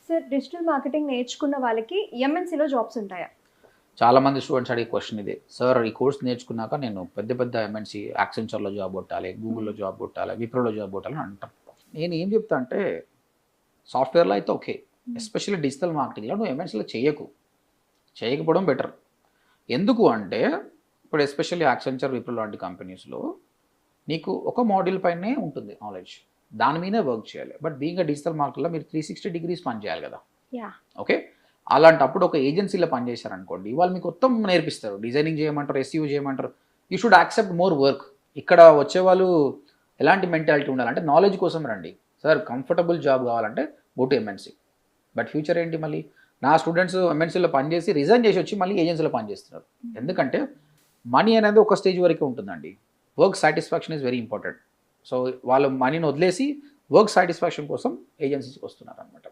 Sir digital marketing నేర్చుకున్న వాళ్ళకి ఎంఎన్సీలో jobs ఉంటాయా? చాలామంది స్టూడెంట్స్ అడిగే క్వశ్చన్ ఇదే. సార్ ఈ కోర్స్ నేర్చుకున్నాక నేను పెద్ద పెద్ద ఎంఎన్సీ యాక్సెంచర్లో జాబ్ కొట్టాలి, గూగుల్లో జాబ్ కొట్టాలి, విప్రోలో జాబ్ కొట్టాలి అని అంటాం. నేను ఏం చెప్తా అంటే సాఫ్ట్వేర్లో అయితే ఓకే, ఎస్పెషల్లీ డిజిటల్ మార్కెటింగ్లో నువ్వు ఎంఎన్సీలో చేయకపోవడం బెటర్. ఎందుకు అంటే ఇప్పుడు ఎస్పెషల్లీ యాక్సెంచర్, విప్రో లాంటి కంపెనీస్లో నీకు ఒక మోడల్ పైనే ఉంటుంది నాలెడ్జ్, దాని మీదే వర్క్ చేయాలి. బట్ బీయింగ్ డిజిటల్ మార్కెట్లో మీరు 360 డిగ్రీస్ పని చేయాలి కదా. యా. ఓకే, అలాంటప్పుడు ఒక ఏజెన్సీలో పనిచేశారనుకోండి, వాళ్ళు మీకు మొత్తం నేర్పిస్తారు, డిజైనింగ్ చేయమంటారు, ఎస్ఈఓ చేయమంటారు. You should accept more work. ఇక్కడ వచ్చేవాళ్ళు ఎలాంటి మెంటాలిటీ ఉండాలంటే నాలెడ్జ్ కోసం రండి సార్, కంఫర్టబుల్ జాబ్ కావాలంటే go to MNC. But future ఏంటి, మళ్ళీ నా స్టూడెంట్స్ ఎంఎన్సీలో పనిచేసి రిజైన్ చేసి వచ్చి మళ్ళీ ఏజెన్సీలో పనిచేస్తున్నారు. ఎందుకంటే మనీ అనేది ఒక స్టేజ్ వరకు ఉంటుందండి, work satisfaction is very important. So వాళ్ళు మనీని వదిలేసి వర్క్ సాటిస్ఫాక్షన్ కోసం ఏజెన్సీస్కి వస్తున్నారు అనమాట.